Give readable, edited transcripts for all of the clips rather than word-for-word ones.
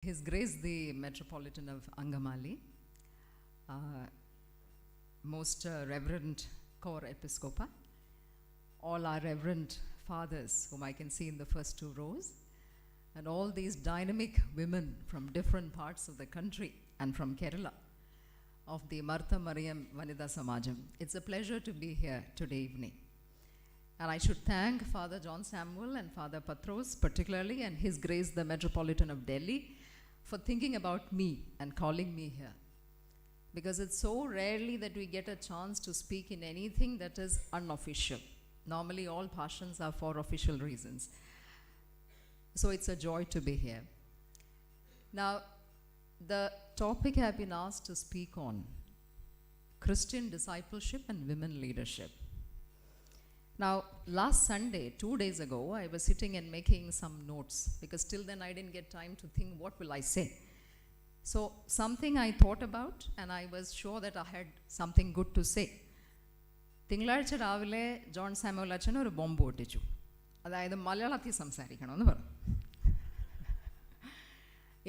His Grace the Metropolitan of Angamali, Most Reverend Core Episcopa, all our Reverend Fathers whom I can see in the first two rows, and all these dynamic women from different parts of the country and from Kerala of the Martha Mariam Vanida Samajam. It's a pleasure to be here today evening. And I should thank Father John Samuel and Father Patros particularly, and His Grace the Metropolitan of Delhi, for thinking about me and calling me here. Because it's so rarely that we get a chance to speak in anything that is unofficial. Normally all passions are for official reasons. So it's a joy to be here. Now, the topic I've been asked to speak on, Christian discipleship and women leadership. Now, last Sunday, 2 days ago, I was sitting and making some notes because till then I didn't get time to think, what will I say? So, something I thought about, and I was sure that I had something good to say. തിങ്കളാഴ്ച രാവിലെ John Samuel അച്ഛൻ ഒരു bomb പൊട്ടിച്ചു. അതായത് മലയാളത്തിൽ സംസാരിക്കണമെന്ന് പറഞ്ഞു.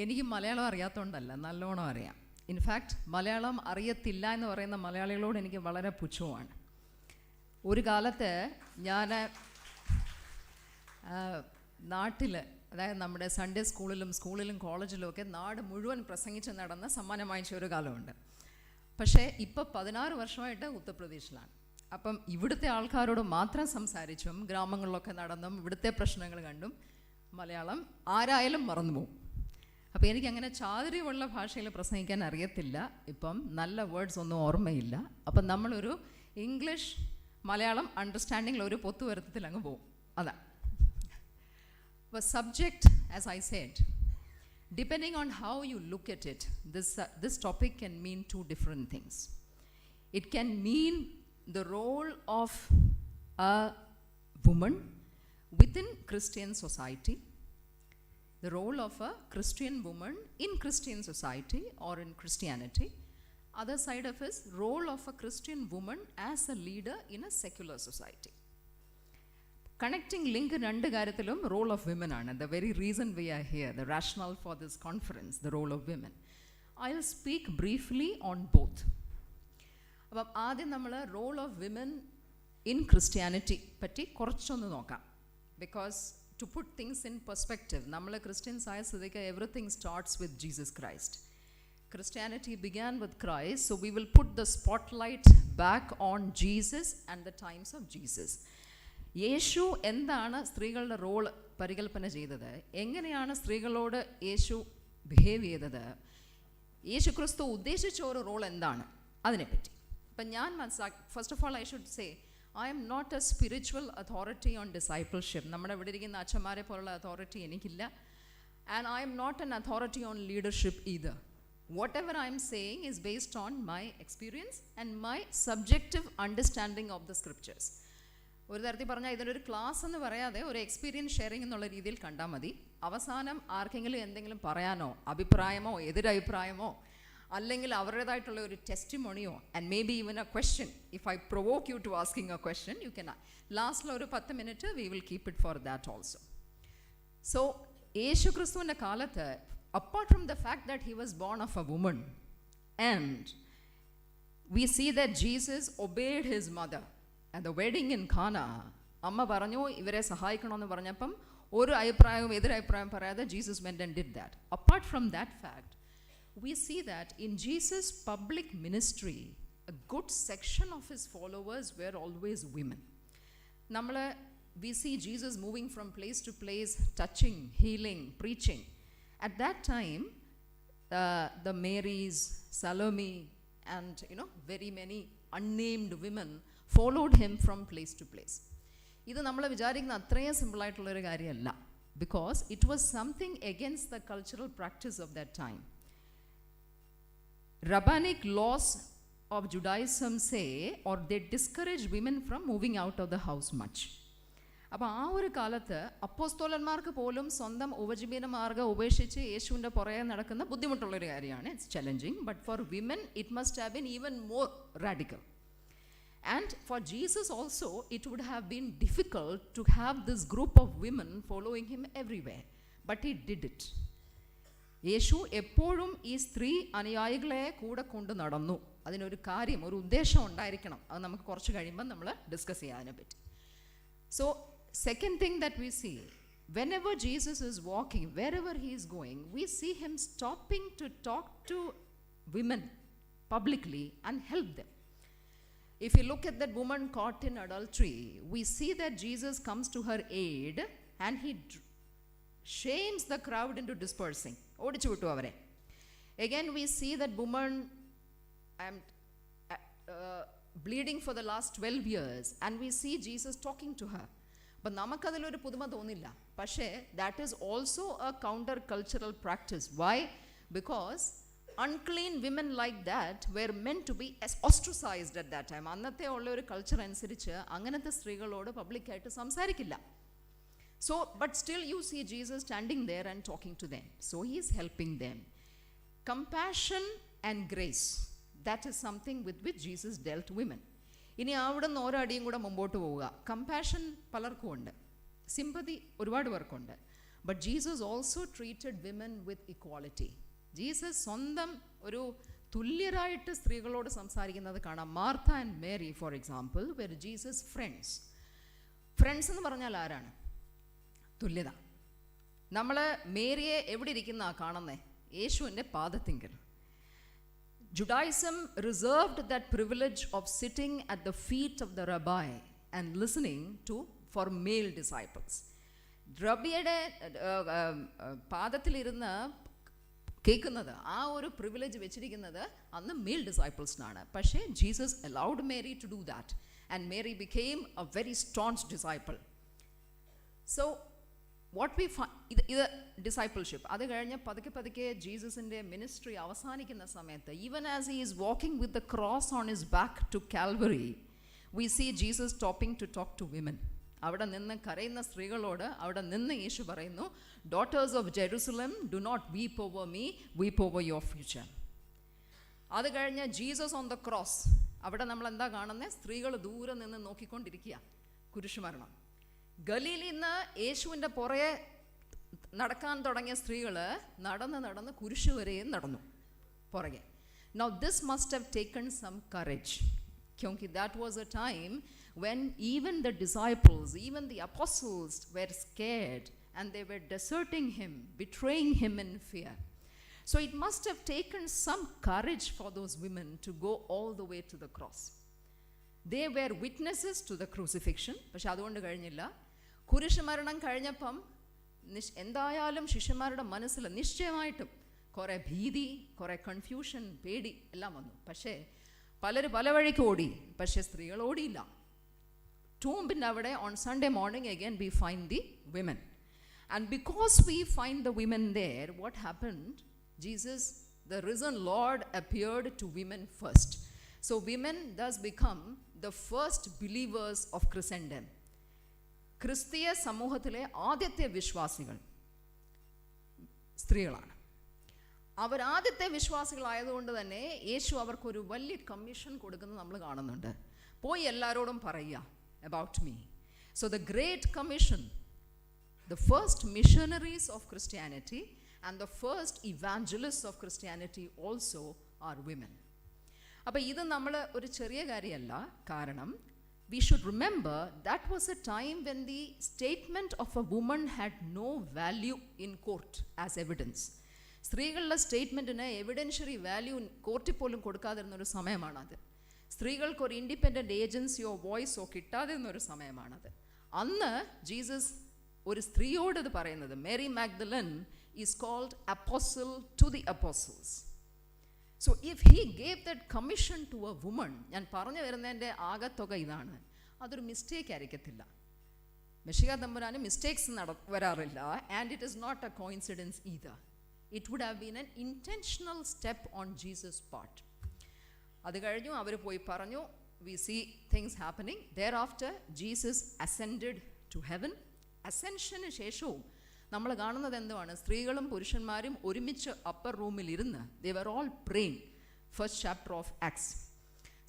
എനിക്ക് മലയാളം അറിയാത്തതുകൊണ്ടല്ല, നല്ലോണം അറിയാം. ഇൻഫാക്റ്റ് മലയാളം അറിയത്തില്ല എന്ന് പറയുന്ന മലയാളികളോട് എനിക്ക് വളരെ പുച്ഛമാണ്. ഒരു കാലത്ത് ഞാൻ നാട്ടിൽ, അതായത് നമ്മുടെ സൺഡേ സ്കൂളിലും കോളേജിലും ഒക്കെ നാട് മുഴുവൻ പ്രസംഗിച്ച് നടന്ന സമ്മാനം വാങ്ങിച്ച ഒരു കാലമുണ്ട്. പക്ഷേ ഇപ്പോൾ 16 വർഷമായിട്ട് ഉത്തർപ്രദേശിലാണ്. അപ്പം ഇവിടുത്തെ ആൾക്കാരോട് മാത്രം സംസാരിച്ചും ഗ്രാമങ്ങളിലൊക്കെ നടന്നും ഇവിടുത്തെ പ്രശ്നങ്ങൾ കണ്ടും മലയാളം ആരായാലും മറന്നു പോകും. അപ്പോൾ എനിക്കങ്ങനെ ചാതുര്യമുള്ള ഭാഷയിൽ പ്രസംഗിക്കാൻ അറിയത്തില്ല. ഇപ്പം നല്ല വേർഡ്സ് ഒന്നും ഓർമ്മയില്ല. അപ്പം നമ്മളൊരു ഇംഗ്ലീഷ് മലയാളം അണ്ടർസ്റ്റാൻഡിങ്ങിൽ ഒരു പൊത്തുവരുത്തത്തിൽ അങ്ങ് പോകും. അതാണ്. The subject, as I said, depending on how you look at it, this topic can mean two different things. It can mean the role of a woman within Christian society, the role of a Christian woman in Christian society or in Christianity. Other side of his role of a Christian woman as a leader in a secular society. Connecting link രണ്ട് കാര്യത്തിലും role of women ആണ്. The very reason we are here, the rationale for this conference, the role of women. I'll speak briefly on both. അപ്പം ആദ്യം നമ്മൾ role of women in Christianity പറ്റി കുറച്ചൊന്ന് നോക്കാം. Because to put things in perspective, നമ്മൾ Christians ആയ സ്ഥിതിക്ക് everything starts with Jesus Christ. Christianity began with Christ, so we will put the spotlight back on Jesus and the times of Jesus. യേശു എന്താണ് സ്ത്രീകളുടെ role പരികൽപ്പന ചെയ്തത്, എങ്ങനെയാണ് സ്ത്രീകളോട് യേശു behave ചെയ്തത്, യേശു ക്രിസ്തു ഉദ്ദേശിച്ച ഒരു റോൾ എന്താണ്, അതിനെപ്പറ്റി. അപ്പം ഞാൻ മനസ്സിലാക്കി, first of all I should say I'm not a spiritual authority on discipleship. നമ്മുടെ ഇവിടെ ഇരിക്കുന്ന അച്ഛന്മാരെ പോലുള്ള അതോറിറ്റി എനിക്കില്ല. And I'm not an authority on leadership either. Whatever I am saying is based on my experience and my subjective understanding of the scriptures. ഒരു തരത്തിൽ പറഞ്ഞാൽ ഇതിനൊരു ക്ലാസ് എന്ന് പറയാതെ ഒരു എക്സ്പീരിയൻസ് ഷെയറിംഗ് എന്നുള്ള രീതിയിൽ കണ്ടാൽ മതി. അവസാനം ആർക്കെങ്കിലും എന്തെങ്കിലും പറയാനോ അഭിപ്രായമോ എതിരഭിപ്രായമോ അല്ലെങ്കിൽ അവരുടേതായിട്ടുള്ള ഒരു ടെസ്റ്റിമോണിയോ and may be even a question, if I provoke you to asking a question you can. ലാസ്റ്റിൽ ഒരു 10 minute we will keep it for that also. So Yeshu ക്രിസ്തുവിൻ്റെ കാലത്ത്, apart from the fact that he was born of a woman, and we see that Jesus obeyed his mother at the wedding in Cana. അമ്മ പറഞ്ഞു ഇവരെ സഹായിക്കണമെന്ന് പറഞ്ഞപ്പം ഒരു അഭിപ്രായവും എതിരഭിപ്രായം പറയാതെ Jesus went and did that. Apart from that fact, we see that in Jesus' public ministry, a good section of his followers were always women. We see Jesus moving from place to place, touching, healing, preaching. At that time, the Marys, Salome, and very many unnamed women followed him from place to place. ഇത് നമ്മൾ വിചാരിക്കുന്ന അത്രയും സിമ്പിളായിട്ടുള്ളൊരു കാര്യമല്ല. Because it was something against the cultural practice of that time. Rabbinic laws of Judaism say, or they discourage women from moving out of the house much. അപ്പോൾ ആ ഒരു കാലത്ത് അപ്പോസ്തലന്മാർക്ക് പോലും സ്വന്തം ഉപജീവന മാർഗ്ഗം ഉപേക്ഷിച്ച് യേശുവിൻ്റെ പുറകെ നടക്കുന്ന ബുദ്ധിമുട്ടുള്ളൊരു കാര്യമാണ്. It's challenging, but for women it must have been even more radical. And for Jesus also it would have been difficult to have this group of women following him everywhere, but he did it. Yeshu എപ്പോഴും ഈ സ്ത്രീ അനുയായികളെ കൂടെ കൊണ്ട് നടന്നു. അതിനൊരു കാര്യം, ഒരു ഉദ്ദേശം ഉണ്ടായിരിക്കണം. അത് നമുക്ക് കുറച്ച് കഴിയുമ്പോൾ നമ്മൾ ഡിസ്കസ് ചെയ്യാതിനെ പറ്റി. So second thing that we see, whenever Jesus is walking, wherever he is going, we see him stopping to talk to women publicly and help them. If you look at that woman caught in adultery, we see that Jesus comes to her aid and he shames the crowd into dispersing. Odichu vittu avare. Again we see that woman bleeding for the last 12 years and we see Jesus talking to her. അപ്പം നമുക്കതിലൊരു പുതുമ തോന്നില്ല. പക്ഷേ that is also a counter cultural practice. Why? Because unclean women like that were meant to be ostracised at that time. അന്നത്തെ ഉള്ള ഒരു culture അനുസരിച്ച് അങ്ങനത്തെ സ്ത്രീകളോട് പബ്ലിക്കായിട്ട് സംസാരിക്കില്ല. So but still you see Jesus standing there and talking to them. So he is helping them. Compassion and grace, that is something with which Jesus dealt women. ഇനി അവിടെ നിന്ന് ഓരോ അടിയും കൂടെ മുമ്പോട്ട് പോവുക. കമ്പാഷൻ പലർക്കും ഉണ്ട്, സിമ്പതി ഒരുപാട് പേർക്കുണ്ട്. But Jesus also treated women with equality. Jesus സ്വന്തം ഒരു തുല്യരായിട്ട് സ്ത്രീകളോട് സംസാരിക്കുന്നത് കാണാം. Martha and Mary for example were Jesus friends എന്ന് പറഞ്ഞാൽ ആരാണ്? തുല്യത. നമ്മൾ മേരിയെ എവിടെ ഇരിക്കുന്ന കാണുന്നേ? യേശുവിൻ്റെ പാദത്തിങ്കൽ. Judaism reserved that privilege of sitting at the feet of the rabbi and listening for male disciples. റബിയുടെ പാദത്തിലിരുന്ന് കേൾക്കുന്നത്, ആ ഒരു പ്രിവിലേജ് വെച്ചിരിക്കുന്നത് അന്ന് മെയിൽ ഡിസൈപ്പിൾസിനാണ്. പക്ഷേ Jesus allowed Mary to do that and Mary became a very strong disciple. So what we ഇത് discipleship. അത് കഴിഞ്ഞ് പതുക്കെ ജീസസിൻ്റെ മിനിസ്ട്രി അവസാനിക്കുന്ന സമയത്ത്, even as he is walking with the cross on his back to Calvary, we see Jesus stopping to talk to women. അവിടെ നിന്ന് കരയുന്ന സ്ത്രീകളോട് അവിടെ നിന്ന് യേശു പറയുന്നു, daughters of Jerusalem, do not weep over me, weep over your future. അത് കഴിഞ്ഞ് ജീസസ് ഓൺ ദ ക്രോസ്, അവിടെ നമ്മൾ എന്താ കാണുന്നത്? സ്ത്രീകൾ ദൂരെ നിന്ന് നോക്കിക്കൊണ്ടിരിക്കുക, കുരിശുമരണം. ഗലീലിൽ നിന്ന് യേശുവിൻ്റെ പുറകെ നടക്കാൻ തുടങ്ങിയ സ്ത്രീകൾ നടന്ന് കുരിശു വരെയും നടന്നു പുറകെ. Now this must have taken some courage, because that was a time when even the disciples, even the apostles were scared and they were deserting him, betraying him in fear. So it must have taken some courage for those women to go all the way to the cross. They were witnesses to the crucifixion. പക്ഷെ അതുകൊണ്ട് കഴിഞ്ഞില്ല. കുരിശുമരണം കഴിഞ്ഞപ്പം എന്തായാലും ശിഷ്യന്മാരുടെ മനസ്സിൽ നിശ്ചയമായിട്ടും കുറേ ഭീതി, കുറേ കൺഫ്യൂഷൻ, പേടി എല്ലാം വന്നു. പക്ഷേ പലരും പല വഴിക്ക് ഓടി, പക്ഷേ സ്ത്രീകൾ ഓടിയില്ല. ടൂമ്പിൻ്റെ അവിടെ on Sunday morning again we find the women. And because we find the women there, what happened? Jesus, the risen Lord, appeared to women first. So women thus become the first believers of Christendom. ക്രിസ്തീയ സമൂഹത്തിലെ ആദ്യത്തെ വിശ്വാസികൾ സ്ത്രീകളാണ്. അവരാദ്യത്തെ വിശ്വാസികളായതുകൊണ്ട് തന്നെ യേശു അവർക്കൊരു വലിയ commission കൊടുക്കുന്നത് നമ്മൾ കാണുന്നുണ്ട്. പോയി എല്ലാവരോടും പറയുക about me. So the great commission, the first missionaries of Christianity and the first evangelists of Christianity also are women. അപ്പോൾ ഇത് നമ്മൾ ഒരു ചെറിയ കാര്യമല്ല. കാരണം we should remember that was a time when the statement of a woman had no value in court as evidence. സ്ത്രീകളുടെ സ്റ്റേറ്റ്മെൻറ്റിന് evidentiary value കോർട്ടിൽ പോലും കൊടുക്കാതിരുന്നൊരു സമയമാണത്. സ്ത്രീകൾക്കൊരു ഇൻഡിപെൻഡൻറ്റ് ഏജൻസിയോ വോയിസോ കിട്ടാതിരുന്നൊരു സമയമാണത്. അന്ന് ജീസസ് ഒരു സ്ത്രീയോട് ഇത് പറയുന്നത്, Mary Magdalene is called apostle to the apostles. So if he gave that commission to a woman, ഞാൻ പറഞ്ഞു വരുന്നതിൻ്റെ ആകത്തുക ഇതാണ്, അതൊരു മിസ്റ്റേക്ക് ആയിരിക്കത്തില്ല. മെഷിക തമ്പുരാന് മിസ്റ്റേക്സ് വരാറില്ല. And it is not a coincidence either. It would have been an intentional step on Jesus part. അത് കഴിഞ്ഞു, അവർ പോയി പറഞ്ഞു. We see things happening. There after Jesus ascended to heaven. അസെൻഷന് ശേഷവും നമ്മൾ കാണുന്നത് എന്തുവാണ്? സ്ത്രീകളും പുരുഷന്മാരും ഒരുമിച്ച് അപ്പർ റൂമിൽ ഇരുന്ന് they were all praying. First chapter of Acts.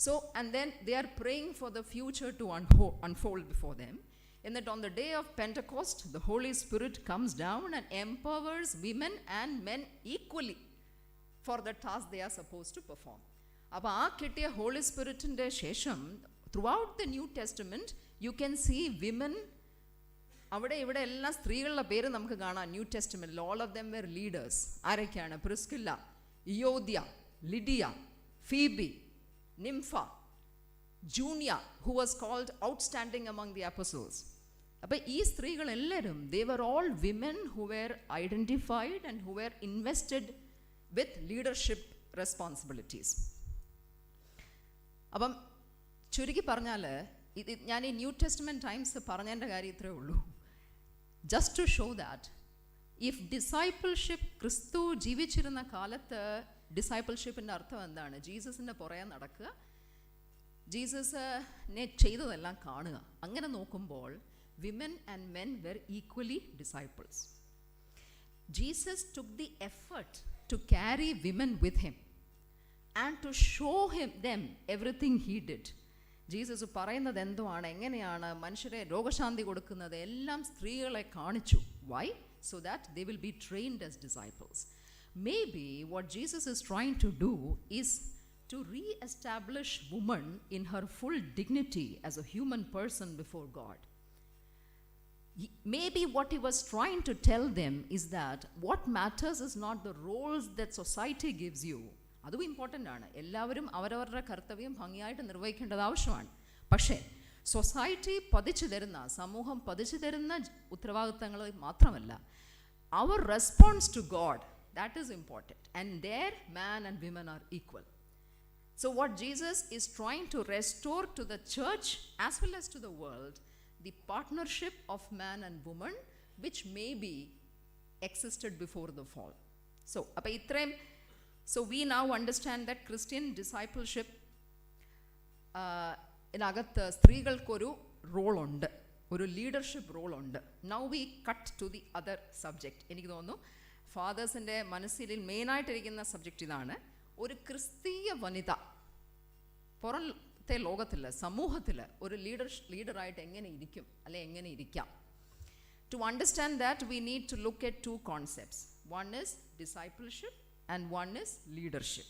So and then they are praying for the future to unfold before them. എന്നിട്ട് on the day of Pentecost, the Holy Spirit comes down and empowers women and men equally for the task they are supposed to perform. അപ്പോൾ ആ കിട്ടിയ holy സ്പിരിറ്റിൻ്റെ ശേഷം throughout the new testament you can see women, അവിടെ ഇവിടെ എല്ലാ സ്ത്രീകളുടെ പേര് നമുക്ക് കാണാം ന്യൂ ടെസ്റ്റമെൻറ്റിൽ. All of them were leaders. ആരൊക്കെയാണ്? Priscilla, Euodia, Lydia, Phoebe, Nympha, Junia, who was called outstanding among the apostles. അപ്പോൾ ഈ സ്ത്രീകളെല്ലാവരും they were all women who were identified and who were invested with leadership responsibilities. അപ്പം ചുരുക്കി പറഞ്ഞാൽ ഞാൻ ഈ new testament times പറഞ്ഞതിൻ്റെ കാര്യം ഇത്രയേ ഉള്ളൂ. Just to show that if discipleship, ക്രിസ്തു ജീവിച്ചിരുന്ന കാലത്ത് ഡിസൈപ്പിൾഷിപ്പിൻ്റെ അർത്ഥം എന്താണ്? ജീസസിൻ്റെ പുറകെ നടക്കുക, ജീസസിനെ ചെയ്തതെല്ലാം കാണുക. അങ്ങനെ നോക്കുമ്പോൾ women and men were equally disciples. Jesus took the effort to carry women with him and to show them everything he did. Jesus പറയുന്നത് എന്തുവാണ്, എങ്ങനെയാണ് മനുഷ്യരെ രോഗശാന്തി കൊടുക്കുന്നത്, എല്ലാം സ്ത്രീകളെ കാണിച്ചു. Why? So that they will be trained as disciples. Maybe what Jesus is trying to do is to re-establish woman in her full dignity as a human person before God. Maybe what he was trying to tell them is that what matters is not the roles that society gives you. അതും important ആണ്. എല്ലാവരും അവരവരുടെ കർത്തവ്യം ഭംഗിയായിട്ട് നിർവഹിക്കേണ്ടത് ആവശ്യമാണ്. പക്ഷേ society പതിച്ചു തരുന്ന, സമൂഹം പതിച്ചു തരുന്ന ഉത്തരവാദിത്തങ്ങൾ മാത്രമല്ല, അവർ response to God, that is important. And there man and women are equal. So what Jesus is trying to restore to the church as well as to the world the partnership of man and woman which may be existed before the fall. So അപ്പോൾ ഇത്രയും. So we now understand that Christian discipleship ഇതിനകത്ത് സ്ത്രീകൾക്കൊരു റോളുണ്ട്, ഒരു leadership റോളുണ്ട്. Now we cut to the other subject. എനിക്ക് തോന്നുന്നു ഫാദേഴ്സിൻ്റെ മനസ്സിൽ മെയിനായിട്ടിരിക്കുന്ന subject ഇതാണ്. ഒരു ക്രിസ്തീയ വനിത പുറത്തെ ലോകത്തിൽ, സമൂഹത്തിൽ ഒരു ലീഡറായിട്ട് എങ്ങനെ ഇരിക്കും, അല്ലെ എങ്ങനെ ഇരിക്കാം? To understand that we need to look at two concepts. One is discipleship and one is leadership.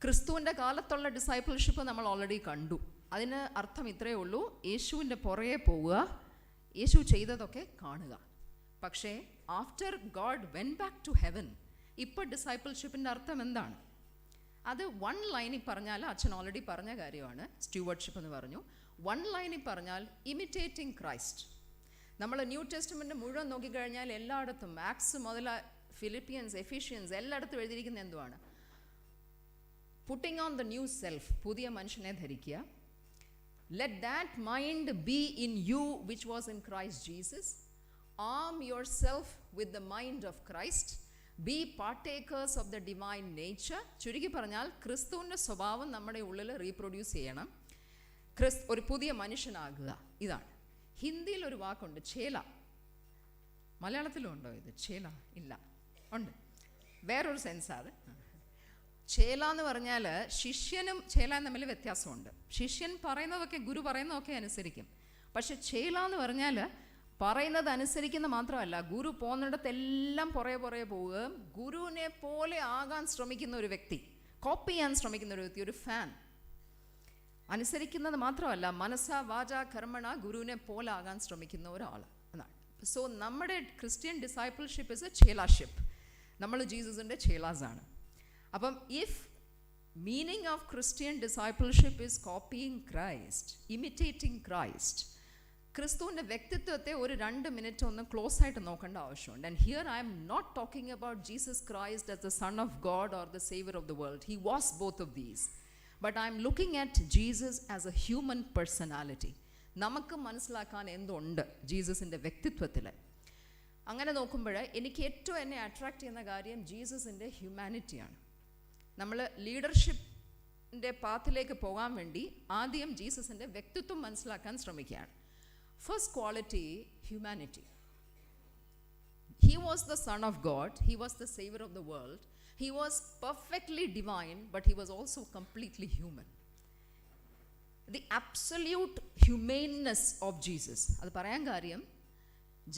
ക്രിസ്തുവിൻ്റെ കാലത്തുള്ള ഡിസൈപ്പിൾഷിപ്പ് നമ്മൾ ഓൾറെഡി കണ്ടു. അതിന് അർത്ഥം ഇത്രയേ ഉള്ളൂ, യേശുവിൻ്റെ പുറകെ പോവുക, യേശു ചെയ്തതൊക്കെ കാണുക. പക്ഷേ after God went back to heaven, ഇപ്പോൾ ഡിസൈപ്പിൾഷിപ്പിൻ്റെ അർത്ഥം എന്താണ്? അത് വൺ ലൈനിൽ പറഞ്ഞാൽ, അച്ഛൻ ഓൾറെഡി പറഞ്ഞ കാര്യമാണ്, സ്റ്റ്യൂവർഡ്ഷിപ്പ് എന്ന് പറഞ്ഞു. വൺ ലൈനിൽ പറഞ്ഞാൽ ഇമിറ്റേറ്റിംഗ് ക്രൈസ്റ്റ്. നമ്മൾ ന്യൂ ടെസ്റ്റ്മെൻറ്റ് മുഴുവൻ നോക്കിക്കഴിഞ്ഞാൽ എല്ലായിടത്തും ആക്ട്സ് മുതൽ ഫിലിപ്പിയൻസ്, എഫീഷ്യൻസ് എല്ലായിടത്തും എഴുതിയിരിക്കുന്ന എന്തുവാണ്? Putting on the new self, പുതിയ മനുഷ്യനെ ധരിക്കുക. Let that mind be in you which was in Christ Jesus. Arm yourself with the mind of Christ. Be partakers of the divine nature. ചുരുക്കി പറഞ്ഞാൽ ക്രിസ്തുവിൻ്റെ സ്വഭാവം നമ്മുടെ ഉള്ളിൽ റീപ്രൊഡ്യൂസ് ചെയ്യണം, ഒരു പുതിയ മനുഷ്യനാകുക. ഇതാണ്. ഹിന്ദിയിൽ ഒരു വാക്കുണ്ട്, ചേല. മലയാളത്തിലും ഉണ്ടോ ഇത്? ചേല ഇല്ല, ഉണ്ട്, വേറൊരു സെൻസാണ്. ചേല എന്ന് പറഞ്ഞാൽ ശിഷ്യനും ചേലയും തമ്മിൽ വ്യത്യാസമുണ്ട്. ശിഷ്യൻ പറയുന്നതൊക്കെ, ഗുരു പറയുന്നതൊക്കെ അനുസരിക്കും. പക്ഷെ ചേല എന്ന് പറഞ്ഞാൽ പറയുന്നത് അനുസരിക്കുന്ന മാത്രമല്ല, ഗുരു പോകുന്നിടത്തെല്ലാം പുറകെ പോവുകയും ഗുരുവിനെ പോലെ ആകാൻ ശ്രമിക്കുന്ന ഒരു വ്യക്തി, കോപ്പി ചെയ്യാൻ ശ്രമിക്കുന്ന ഒരു വ്യക്തി, ഒരു ഫാൻ. അനുസരിക്കുന്നത് മാത്രമല്ല, മനസ്സ വാച കർമ്മണ ഗുരുവിനെ പോലെ ആകാൻ ശ്രമിക്കുന്ന ഒരാൾ എന്നാണ്. സോ നമ്മുടെ ക്രിസ്ത്യൻ ഡിസൈപ്പിൾഷിപ്പ് ഇസ് എ ചേലാഷിപ്പ്. നമ്മൾ ജീസസിൻ്റെ ചേലാസാണ്. അപ്പം if meaning of Christian discipleship is copying Christ, imitating Christ, ക്രിസ്തുവിൻ്റെ വ്യക്തിത്വത്തെ ഒരു 2 മിനിറ്റ് ഒന്ന് ക്ലോസ് ആയിട്ട് നോക്കേണ്ട ആവശ്യമുണ്ട്. And here I'm not talking about Jesus Christ as the son of God or the saviour of the world. He was both of these. But I'm looking at Jesus as a human personality. നമുക്ക് മനസ്സിലാക്കാൻ എന്തുണ്ട് ജീസസിൻ്റെ വ്യക്തിത്വത്തിൽ? അങ്ങനെ നോക്കുമ്പോൾ എനിക്ക് ഏറ്റവും എന്നെ attract ചെയ്യുന്ന കാര്യം ജീസസിൻ്റെ ഹ്യൂമാനിറ്റിയാണ്. നമ്മൾ ലീഡർഷിപ്പിൻ്റെ പാത്തിലേക്ക് പോകാൻ വേണ്ടി ആദ്യം ജീസസിൻ്റെ വ്യക്തിത്വം മനസ്സിലാക്കാൻ ശ്രമിക്കുകയാണ്. First quality, humanity. He was the Son of God. He was the Savior of the world. He was perfectly divine, but he was also completely human. The absolute humaneness of Jesus. അത് പറയാൻ കാര്യം,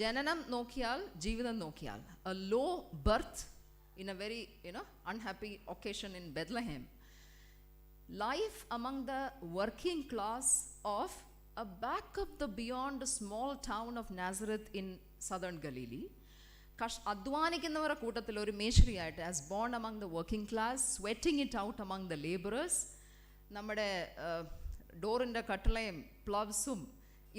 ജനനം നോക്കിയാൽ, ജീവിതം നോക്കിയാൽ, a low birth in a very unhappy occasion in Bethlehem, life among the working class of a back of the beyond small town of Nazareth in southern Galilee, അധ്വാനിക്കുന്നവരുടെ കൂട്ടത്തിൽ ഒരു മേശരിയായിട്ട്, as born among the working class, sweating it out among the laborers, നമ്മുടെ ഡോറിൻ്റെ കട്ടിളയും പ്ലവ്സും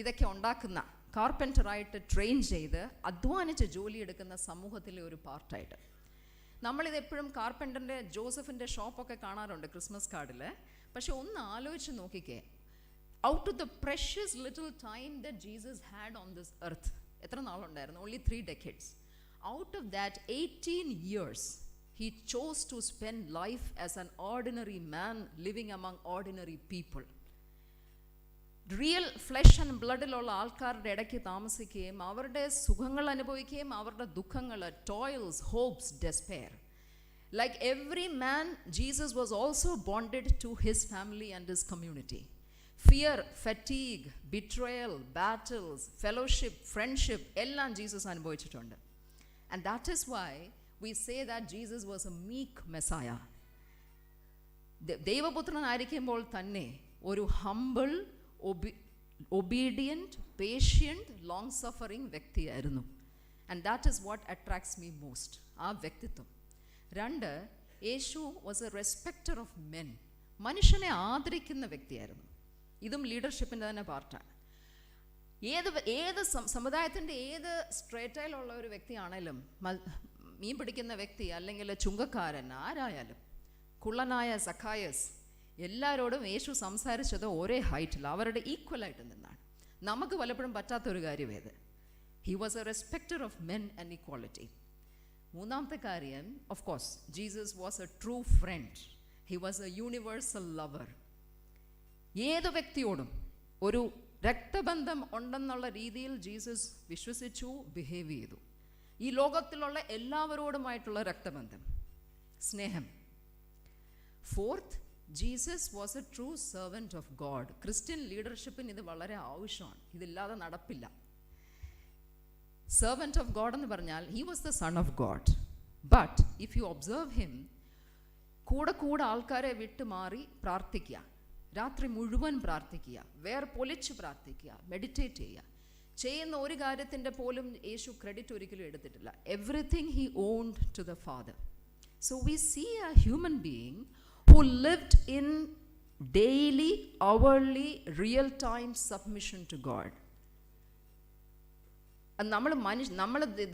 ഇതൊക്കെ ഉണ്ടാക്കുന്ന കാർപ്പൻ്ററായിട്ട് train ചെയ്ത് അധ്വാനിച്ച് ജോലിയെടുക്കുന്ന സമൂഹത്തിലെ ഒരു പാർട്ടായിട്ട്. നമ്മളിതെപ്പോഴും കാർപ്പൻ്ററിൻ്റെ ജോസഫിൻ്റെ ഷോപ്പൊക്കെ കാണാറുണ്ട് ക്രിസ്മസ് കാർഡിൽ. പക്ഷെ ഒന്ന് ആലോചിച്ച് നോക്കിക്കേ, out of the precious little time that Jesus had on this earth, എത്ര നാളുണ്ടായിരുന്നു? Only 3 decades. Out of that 18 years he chose to spend life as an ordinary man living among ordinary people. Real flesh and ബ്ലഡിലുള്ള ആൾക്കാരുടെ ഇടയ്ക്ക് താമസിക്കുകയും അവരുടെ സുഖങ്ങൾ അനുഭവിക്കുകയും അവരുടെ ദുഃഖങ്ങൾ, toils, hopes, despair. Like every man, Jesus was also bonded to his family and his community. Fear, fatigue, betrayal, battles, fellowship, friendship എല്ലാം ജീസസ് അനുഭവിച്ചിട്ടുണ്ട്. And that is why we say that Jesus was a meek messiah. ദൈവപുത്രനായിരിക്കുമ്പോൾ തന്നെ ഒരു humble, obedient, patient, long suffering വ്യക്തിയായിരുന്നു. And that is what attracts me most, ആ വ്യക്തിത്വം. 2, യേശു was a respecter of men, മനുഷ്യനെ ആദരിക്കുന്ന വ്യക്തിയായിരുന്നു. ഇതും ലീഡർഷിപ്പിൻ്റെ തന്നെ പാർട്ടാണ്. ഏത് സമുദായത്തിൻ്റെ ഏത് സ്ട്രേറ്റയിലുള്ള ഒരു വ്യക്തിയാണേലും, മീൻ പിടിക്കുന്ന വ്യക്തി അല്ലെങ്കിൽ ചുങ്കക്കാരൻ ആരായാലും, കുള്ളനായ സഖായസ്, എല്ലാവരോടും യേശു സംസാരിച്ചത് ഒരേ ഹൈറ്റിൽ, അവരുടെ ഈക്വലായിട്ട് നിന്നാണ്. നമുക്ക് പലപ്പോഴും പറ്റാത്തൊരു കാര്യം ഏത്? He was a respecter of men and equality. 3ാമത്തെ കാര്യം, of course Jesus was a true friend. He was a universal lover. ഏത് വ്യക്തിയോടും ഒരു രക്തബന്ധം ഉണ്ടെന്നുള്ള രീതിയിൽ ജീസസ് വിശ്വസിച്ചു, ബിഹേവ് ചെയ്തു. ഈ ലോകത്തിലുള്ള എല്ലാവരോടുമായിട്ടുള്ള രക്തബന്ധം, സ്നേഹം. 4th, Jesus was a true servant of God. Christian ലീഡർഷിപ്പിന് ഇത് വളരെ ആവശ്യമാണ്, ഇതില്ലാതെ നടപ്പില്ല. സെർവൻറ്റ് ഓഫ് ഗോഡ് എന്ന് പറഞ്ഞാൽ he was the son of God. But if you observe him, കൂടെ ആൾക്കാരെ വിട്ട് മാറി പ്രാർത്ഥിക്കുക, രാത്രി മുഴുവൻ പ്രാർത്ഥിക്കുക, പൊലിച്ച് പ്രാർത്ഥിക്കുക, മെഡിറ്റേറ്റ് ചെയ്യുന്ന ഒരു കാര്യത്തിൻ്റെ പോലും യേശു ക്രെഡിറ്റ് ഒരിക്കലും എടുത്തിട്ടില്ല. Everything he owned to the father. So we see a human being who lived in daily, hourly, real-time submission to God. നമ്മൾ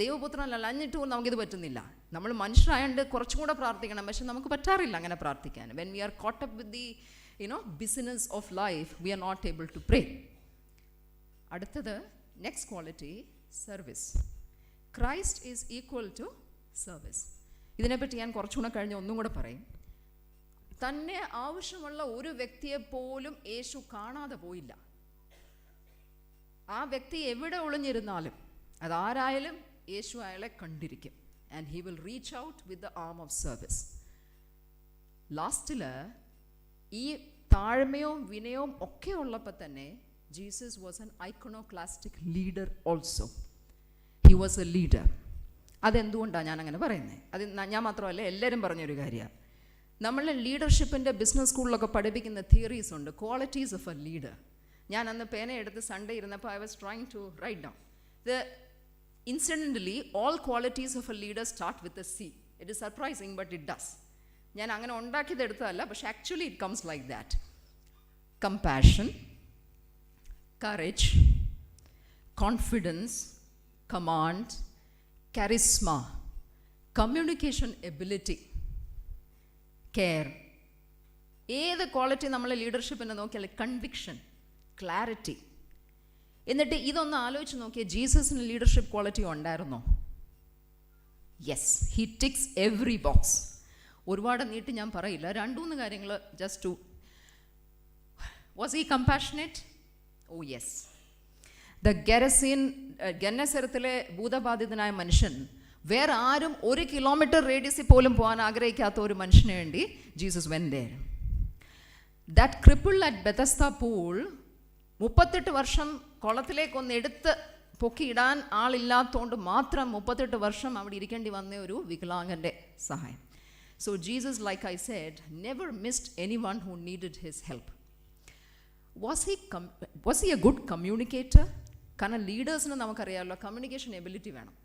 ദൈവപുത്രനല്ല, എന്നിട്ടും നമുക്കിത് പറ്റുന്നില്ല. നമ്മൾ മനുഷ്യരായതുകൊണ്ട് കുറച്ചും കൂടെ പ്രാർത്ഥിക്കണം, പക്ഷെ നമുക്ക് പറ്റാറില്ല അങ്ങനെ പ്രാർത്ഥിക്കാൻ. When we are caught up with the business of life, we are not able to pray. അടുത്തത്, next quality, service. Christ is equal to service. ഇതിനെപ്പറ്റി ഞാൻ കുറച്ചുകൂടെ കഴിഞ്ഞ് ഒന്നും കൂടെ പറയും. തന്നെ ആവശ്യമുള്ള ഒരു വ്യക്തിയെ പോലും യേശു കാണാതെ പോയില്ല. ആ വ്യക്തി എവിടെ ഒളിഞ്ഞിരുന്നാലും, അതാരായാലും യേശു അയാളെ കണ്ടിരിക്കും. And he will reach out with the arm of service. ലാസ്റ്റിൽ ഈ താഴ്മയും വിനയവും ഒക്കെ ഉള്ളപ്പോൾ തന്നെ Jesus was an iconoclastic leader also. He was a leader. അതെന്തുകൊണ്ടാണ് ഞാൻ അങ്ങനെ പറയുന്നത്? അത് ഞാൻ മാത്രമല്ല, എല്ലാവരും പറഞ്ഞൊരു കാര്യമാണ്. നമ്മൾ ലീഡർഷിപ്പിൻ്റെ ബിസിനസ് സ്കൂളിലൊക്കെ പഠിപ്പിക്കുന്ന തിയറീസ് ഉണ്ട്, ക്വാളിറ്റീസ് ഓഫ് എ ലീഡർ. ഞാൻ അന്ന് പേനയെടുത്ത് സൺഡേ ഇരുന്നപ്പോൾ I was trying to write down the incidentally all qualities of a leader start with a C. It is surprising but it does. ഞാൻ അങ്ങനെ ഉണ്ടാക്കിയത് എടുത്തതല്ല, പക്ഷെ actually it comes like that. Compassion, courage, confidence, command, charisma, communication ability, care. ഏത് quality നമ്മൾ ലീഡർഷിപ്പിനെ നോക്കിയാൽ conviction, clarity. എന്നിട്ട് ഇതൊന്ന് ആലോചിച്ച് നോക്കിയാൽ ജീസസിന് ലീഡർഷിപ്പ് ക്വാളിറ്റി ഉണ്ടായിരുന്നോ? Yes, he ticks every box. ഒരുപാട് നീട്ടി ഞാൻ പറയില്ല, 2-3 കാര്യങ്ങൾ just two. Was he compassionate? Oh yes. ഗന്നസരത്തിലെ ഭൂതബാധിതനായ മനുഷ്യൻ, വേറെ ആരും 1 കിലോമീറ്റർ റേഡിയസിൽ പോലും പോകാൻ ആഗ്രഹിക്കാത്ത ഒരു മനുഷ്യന് വേണ്ടി Jesus went there. That cripple at Bethesda pool 38 വർഷം കുളത്തിലേക്കൊന്ന് എടുത്ത് പൊക്കിയിടാൻ ആളില്ലാത്തതുകൊണ്ട് മാത്രം 38 വർഷം അവിടെ ഇരിക്കേണ്ടി വന്ന ഒരു വികലാംഗൻ്റെ സഹായം. So Jesus, like I said, never missed anyone who needed his help. Was he a good communicator? കാരണം ലീഡേഴ്സിന് നമുക്കറിയാമല്ലോ കമ്മ്യൂണിക്കേഷൻ എബിലിറ്റി വേണം.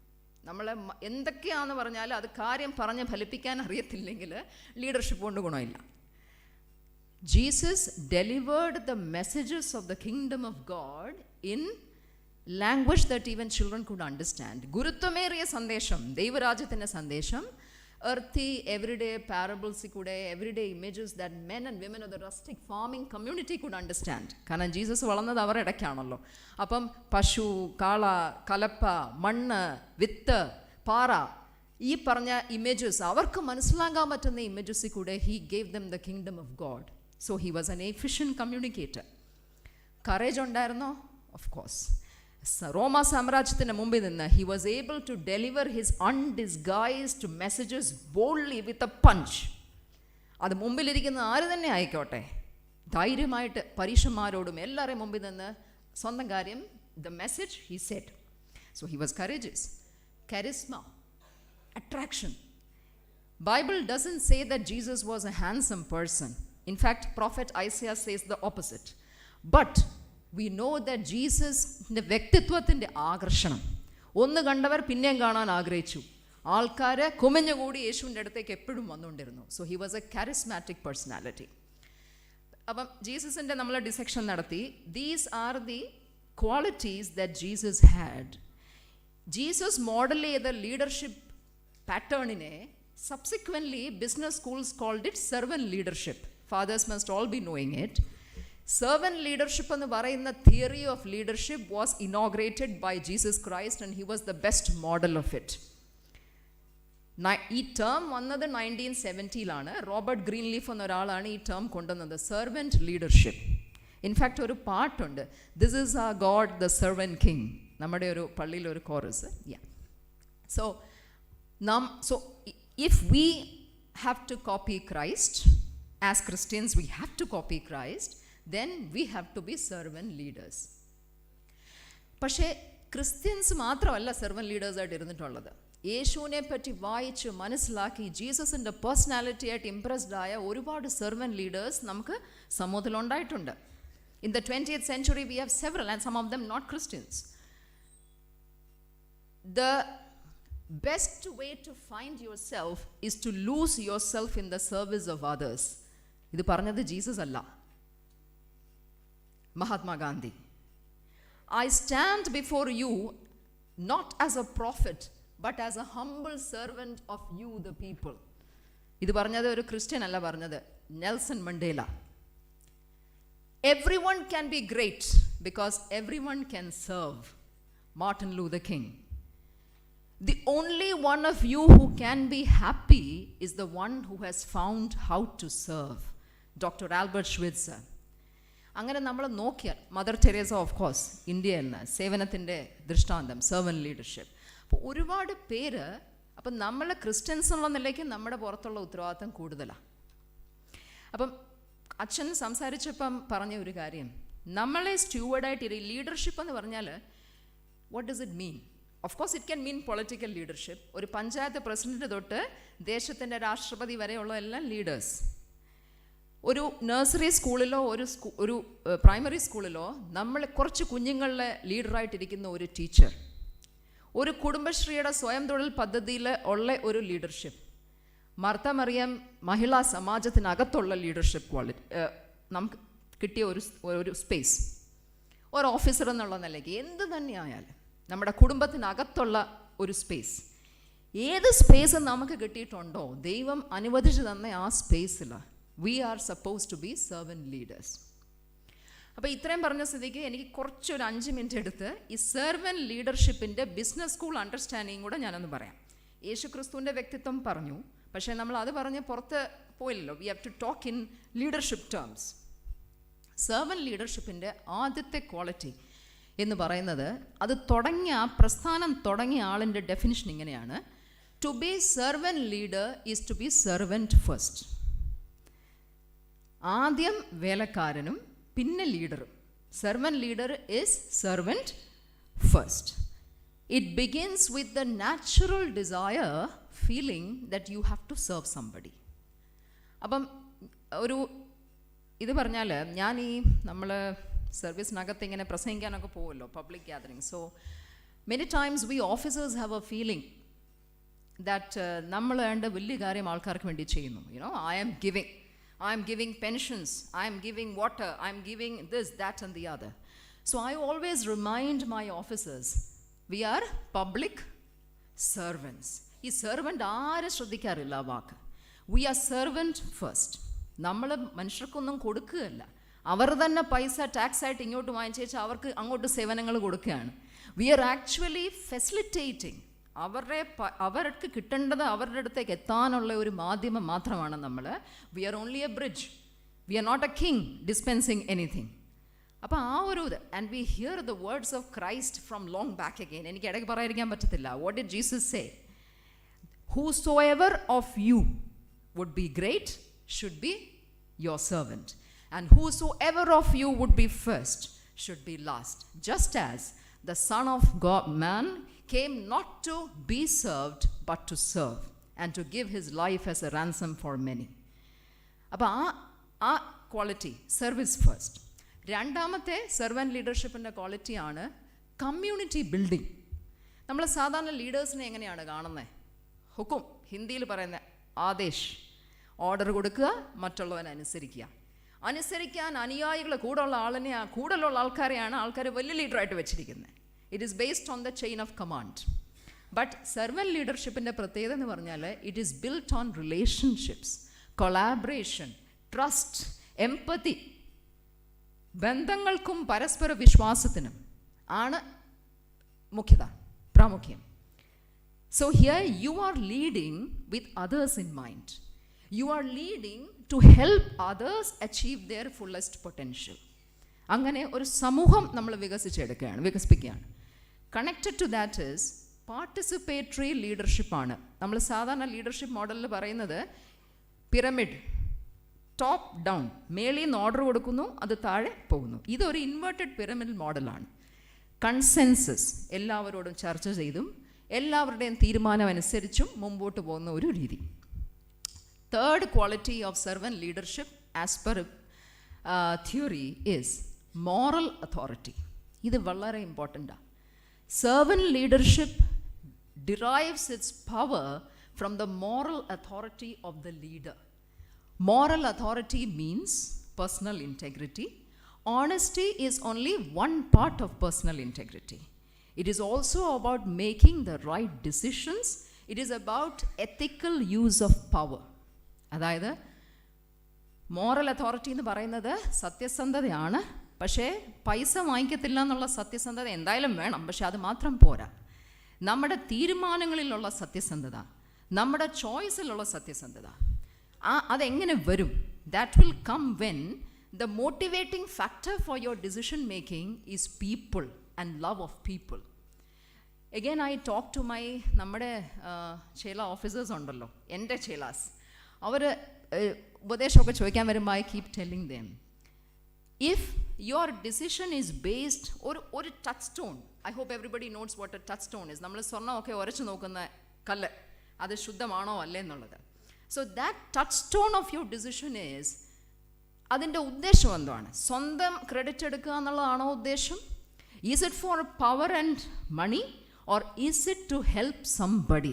നമ്മൾ എന്തൊക്കെയാണെന്ന് പറഞ്ഞാൽ അത് കാര്യം പറഞ്ഞ് ഫലിപ്പിക്കാൻ അറിയത്തില്ലെങ്കിൽ ലീഡർഷിപ്പ് കൊണ്ട് ഗുണമില്ല. Jesus delivered the messages of the kingdom of God in language that even children could understand. ഗുരുത്വമേറിയ സന്ദേശം, ദൈവരാജ്യത്തിൻ്റെ സന്ദേശം earthy everyday parables കൂടെ, everyday images that men and women of the rustic farming community could understand. കാരണം Jesus വളർന്നത് അവരുടെ ഇടയ്ക്കാണല്ലോ. അപ്പം പശു, കാള, കലപ്പ, മണ്ണ്, വിത്ത്, പാറ, ഈ പറഞ്ഞ ഇമേജസ് അവർക്ക് മനസ്സിലാക്കാൻ പറ്റുന്ന ഇമേജസിൽ കൂടെ he gave them the kingdom of God. So he was an efficient communicator. Courage ഉണ്ടായിരുന്നോ? Of course. റോമ സാമ്രാജ്യത്തിന് മുമ്പിൽ നിന്ന് he was able to deliver his undisguised messages boldly with a punch. അത് മുമ്പിലിരിക്കുന്ന ആര് തന്നെ ആയിക്കോട്ടെ, ധൈര്യമായിട്ട് പരീക്ഷന്മാരോടും എല്ലാവരെയും മുമ്പിൽ നിന്ന് സ്വന്തം കാര്യം, the message he said. So he was courageous. Charisma, attraction. Bible doesn't say that Jesus was a handsome person. In fact, prophet Isaiah says the opposite. But we know that ജീസസിൻ്റെ വ്യക്തിത്വത്തിൻ്റെ ആകർഷണം, ഒന്ന് കണ്ടവർ പിന്നെയും കാണാൻ ആഗ്രഹിച്ചു. ആൾക്കാർ കുമിഞ്ഞുകൂടി യേശുവിൻ്റെ അടുത്തേക്ക് എപ്പോഴും വന്നുകൊണ്ടിരുന്നു. So he was a charismatic personality. അപ്പം ജീസസിൻ്റെ നമ്മൾ ഡിസെക്ഷൻ നടത്തി. These are the qualities that Jesus had. Jesus model ചെയ്ത ലീഡർഷിപ്പ് പാറ്റേണിനെ subsequently business schools called it servant leadership. Fathers must all be knowing it. Servant leadership എന്ന് പറയുന്ന theory of leadership was inaugurated by Jesus Christ and he was the best model of it. ഈ term വന്നത് 1970-ലാണ്. Robert Greenleaf എന്ന ഒരാളാണ് ഈ term കൊണ്ടുവന്നത്, servant leadership. In fact ഒരു പാട്ടുണ്ട്, this is our God the servant king, നമ്മുടെ ഒരു പള്ളിയിലൊരു chorus. So if we have to copy Christ as Christians, we have to copy Christ, then we have to be servant leaders. പക്ഷേ Christians മാത്രമല്ല servant ലീഡേഴ്സായിട്ട് ഇരുന്നിട്ടുള്ളത്. യേശുവിനെ പറ്റി വായിച്ച് മനസ്സിലാക്കി ജീസസിൻ്റെ പേഴ്സണാലിറ്റി ആയിട്ട് ഇംപ്രസ്ഡ് ആയ ഒരുപാട് സെർവൻറ്റ് ലീഡേഴ്സ് നമുക്ക് സമൂഹത്തിലുണ്ടായിട്ടുണ്ട്. In the 20th century we have several and some of them not Christians. The best way to find yourself is to lose yourself in the service of others. ഇത് പറഞ്ഞത് Jesus അല്ല, Mahatma Gandhi. I stand before you not as a prophet but as a humble servant of you the people. ഇത് പറഞ്ഞത് ഒരു Christian അല്ല പറഞ്ഞത്, Nelson Mandela. Everyone can be great because everyone can serve. Martin Luther King. The only one of you who can be happy is the one who has found how to serve. Dr. Albert Schweitzer. അങ്ങനെ നമ്മൾ നോക്കിയാൽ mother Teresa of course ഇന്ത്യയിൽ നിന്ന് സേവനത്തിൻ്റെ ദൃഷ്ടാന്തം, servant leadership. അപ്പോൾ ഒരുപാട് പേര്. അപ്പം നമ്മൾ ക്രിസ്ത്യൻസ് എന്നുള്ള നിലയ്ക്ക് നമ്മുടെ പുറത്തുള്ള ഉത്തരവാദിത്തം കൂടുതലാണ്. അപ്പം അച്ഛൻ സംസാരിച്ചപ്പം പറഞ്ഞ ഒരു കാര്യം, നമ്മളെ സ്റ്റ്യൂവർഡായിട്ട് ലീഡർഷിപ്പ് എന്ന് പറഞ്ഞാൽ what does it mean? Of course it can mean political leadership. ഒരു പഞ്ചായത്ത് പ്രസിഡന്റ് തൊട്ട് ദേശത്തിൻ്റെ രാഷ്ട്രപതി വരെയുള്ള എല്ലാം ലീഡേഴ്സ്. ഒരു നഴ്സറി സ്കൂളിലോ ഒരു പ്രൈമറി സ്കൂളിലോ നമ്മൾ കുറച്ച് കുഞ്ഞുങ്ങളുടെ ലീഡറായിട്ടിരിക്കുന്ന ഒരു ടീച്ചർ, ഒരു കുടുംബശ്രീയുടെ സ്വയം തൊഴിൽ പദ്ധതിയിൽ ഉള്ള ഒരു ലീഡർഷിപ്പ്, മാർത്ത മറിയം മഹിളാ സമാജത്തിനകത്തുള്ള ലീഡർഷിപ്പ് ക്വാളിറ്റി, നമുക്ക് കിട്ടിയ ഒരു സ്പേസ്, ഒരു ഓഫീസർ എന്നുള്ള നിലയ്ക്ക് എന്ത് തന്നെയായാലും നമ്മുടെ കുടുംബത്തിനകത്തുള്ള ഒരു സ്പേസ്, ഏത് സ്പേസ് നമുക്ക് കിട്ടിയിട്ടുണ്ടോ ദൈവം അനുവദിച്ചു തന്ന ആ സ്പേസിൽ we are supposed to be servant leaders. അപ്പോൾ ഇത്രയും പറഞ്ഞ സ്ഥിതിക്ക് എനിക്ക് കുറച്ചൊരു 5 മിനിറ്റ് എടുത്ത് ഈ സെർവൻറ്റ് ലീഡർഷിപ്പിൻ്റെ ബിസിനസ് സ്കൂൾ അണ്ടർസ്റ്റാൻഡിങ് കൂടെ ഞാനൊന്ന് പറയാം. യേശു ക്രിസ്തുവിൻ്റെ വ്യക്തിത്വം പറഞ്ഞു, പക്ഷേ നമ്മൾ അത് പറഞ്ഞ് പുറത്ത് പോയില്ലല്ലോ. We have to talk in leadership terms. Servant ലീഡർഷിപ്പിൻ്റെ ആദ്യത്തെ ക്വാളിറ്റി എന്ന് പറയുന്നത്, അത് തുടങ്ങിയ പ്രസ്ഥാനം തുടങ്ങിയ ആളിൻ്റെ ഡെഫിനിഷൻ ഇങ്ങനെയാണ്: to be servant leader is to be servant first. ആദ്യം വേലക്കാരനും പിന്നെ ലീഡറും. Servant leader is servant first. It begins with the natural desire feeling that you have to serve somebody. അപ്പം ഒരു ഇത് പറഞ്ഞാൽ ഞാൻ നമ്മൾ സർവീസിനകത്ത് ഇങ്ങനെ പ്രസംഗിക്കാനൊക്കെ പോകുമല്ലോ, public gathering. So many times we officers have a feeling that നമ്മൾ വേണ്ട വലിയ കാര്യം ആൾക്കാർക്ക് വേണ്ടി ചെയ്യുന്നു. I am giving pensions, I am giving water, I am giving this, that and the other. So I always remind my officers, we are public servants. ഈ servant ആരും ശ്രദ്ധിക്കാറില്ല ആ വാക്ക്. We are servant first. നമ്മൾ മനുഷ്യർക്കൊന്നും കൊടുക്കുകയല്ല, അവർ തന്നെ പൈസ tax ആയിട്ട് ഇങ്ങോട്ട് വാങ്ങിച്ചേച്ച് അവർക്ക് അങ്ങോട്ട് സേവനങ്ങൾ കൊടുക്കുകയാണ്. We are actually facilitating. അവർക്ക് കിട്ടേണ്ടത് അവരുടെ അടുത്തേക്ക് എത്താനുള്ള ഒരു മാധ്യമം മാത്രമാണ് നമ്മൾ. We are only a bridge, we are not a king dispensing anything. അപ്പോൾ ആ ഒരു and we hear the words of Christ from long back again. എനിക്ക് ഇടയ്ക്ക് പറയാതിരിക്കാൻ പറ്റത്തില്ല. What did Jesus say? Whosoever of you would be great should be your servant, and whosoever of you would be first should be last, just as the Son of God man came not to be served but to serve and to give his life as a ransom for many. അപ്പോൾ ആ quality, service first. രണ്ടാമത്തെ servant ലീഡർഷിപ്പിൻ്റെ ക്വാളിറ്റിയാണ് community building. നമ്മൾ സാധാരണ ലീഡേഴ്സിനെ എങ്ങനെയാണ് കാണുന്നത്? ഹുക്കും, ഹിന്ദിയിൽ പറയുന്ന ആദേശ്, ഓർഡർ കൊടുക്കുക, മറ്റുള്ളവനെ അനുസരിക്കുക. അനുസരിക്കാൻ അനുയായികൾ കൂടുതലുള്ള ആൾക്കാരെയാണ് ആൾക്കാർ വലിയ ലീഡറായിട്ട് വെച്ചിരിക്കുന്നത്. It is based on the chain of command. But servant ലീഡർഷിപ്പിൻ്റെ പ്രത്യേകത എന്ന് പറഞ്ഞാൽ it is built on relationships, collaboration, trust, empathy. ബന്ധങ്ങൾക്കും പരസ്പര വിശ്വാസത്തിനും ആണ് പ്രാമുഖ്യം. So here you are leading with others in mind. You are leading to help others achieve their fullest potential. അങ്ങനെ ഒരു സമൂഹം നമ്മൾ വികസിപ്പിക്കുകയാണ്. Connected to that is participatory ലീഡർഷിപ്പാണ്. നമ്മൾ സാധാരണ ലീഡർഷിപ്പ് മോഡലിൽ പറയുന്നത് പിരമിഡ്, ടോപ്പ് ഡൗൺ, മേളിൽ നിന്ന് ഓർഡർ കൊടുക്കുന്നു, അത് താഴെ പോകുന്നു. ഇതൊരു ഇൻവേർട്ടഡ് പിരമിഡ് മോഡലാണ്. കൺസെൻസസ്, എല്ലാവരോടും ചർച്ച ചെയ്തും എല്ലാവരുടെയും തീരുമാനം അനുസരിച്ചും മുമ്പോട്ട് പോകുന്ന ഒരു രീതി. Third quality of servant leadership as per theory is moral authority. ഇത് വളരെ ഇമ്പോർട്ടൻ്റാണ്. Servant leadership derives its power from the moral authority of the leader. Moral authority means personal integrity. Honesty is only one part of personal integrity. It is also about making the right decisions. It is about ethical use of power. അതായത് moral authority എന്ന് പറയുന്നത് സത്യസന്ധതയാണ്. പക്ഷേ പൈസ വാങ്ങിക്കത്തില്ല എന്നുള്ള സത്യസന്ധത എന്തായാലും വേണം. പക്ഷെ അത് മാത്രം പോരാ. നമ്മുടെ തീരുമാനങ്ങളിലുള്ള സത്യസന്ധത, നമ്മുടെ ചോയ്സിലുള്ള സത്യസന്ധത, അതെങ്ങനെ വരും? That will come when the motivating factor for your decision making is people and love of people. Again I talk to നമ്മുടെ ചേല ഓഫീസേഴ്സ് ഉണ്ടല്ലോ, എൻ്റെ ചേലാസ്, അവർ ഉപദേശമൊക്കെ ചോദിക്കാൻ വരുമ്പോൾ I keep telling them, if your decision is based ഒരു touchstone, I hope everybody notes what a touchstone is. നമ്മൾ സ്വർണ്ണമൊക്കെ ഉരച്ചു നോക്കുന്ന കല്ല്, അത് ശുദ്ധമാണോ അല്ലേ എന്നുള്ളത്. So that touchstone of your decision is, അതിൻ്റെ ഉദ്ദേശം എന്താണ്? സ്വന്തം ക്രെഡിറ്റ് എടുക്കുക എന്നുള്ളതാണോ ഉദ്ദേശം? Is it for power and money or is it to help somebody?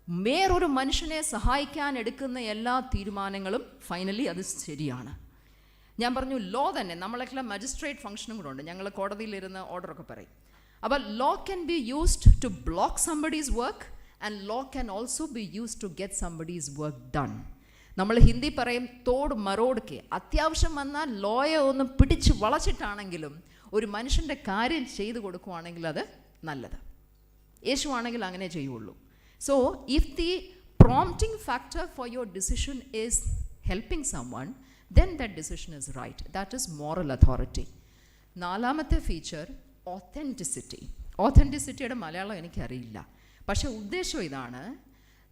വേറൊരു മനുഷ്യനെ സഹായിക്കാൻ എടുക്കുന്ന എല്ലാ തീരുമാനങ്ങളും ഫൈനലി അത് ശരിയാണ്. ഞാൻ പറഞ്ഞു ലോ തന്നെ, നമ്മളൊക്കെ മജിസ്ട്രേറ്റ് ഫംഗ്ഷനും കൂടെ ഉണ്ട്. ഞങ്ങൾ കോടതിയിലിരുന്ന് ഓർഡറൊക്കെ പറയും. അപ്പോൾ law can be used to block somebody's work and law can also be used to get somebody's work done. നമ്മൾ ഹിന്ദി പറയും തോട് മരോടുക്കെ. അത്യാവശ്യം വന്നാൽ ലോയെ ഒന്ന് പിടിച്ച് വളച്ചിട്ടാണെങ്കിലും ഒരു മനുഷ്യൻ്റെ കാര്യം ചെയ്തു കൊടുക്കുവാണെങ്കിൽ അത് നല്ലത്. യേശു ആണെങ്കിൽ അങ്ങനെ ചെയ്യുള്ളൂ. So if the prompting factor for your decision is helping someone, then that decision is right. That is moral authority. നാലാമത്തെ ഫീച്ചർ ഓത്തൻറ്റിസിറ്റി. ഓത്തൻറ്റിസിറ്റിയുടെ മലയാളം എനിക്കറിയില്ല. പക്ഷെ ഉദ്ദേശം ഇതാണ്,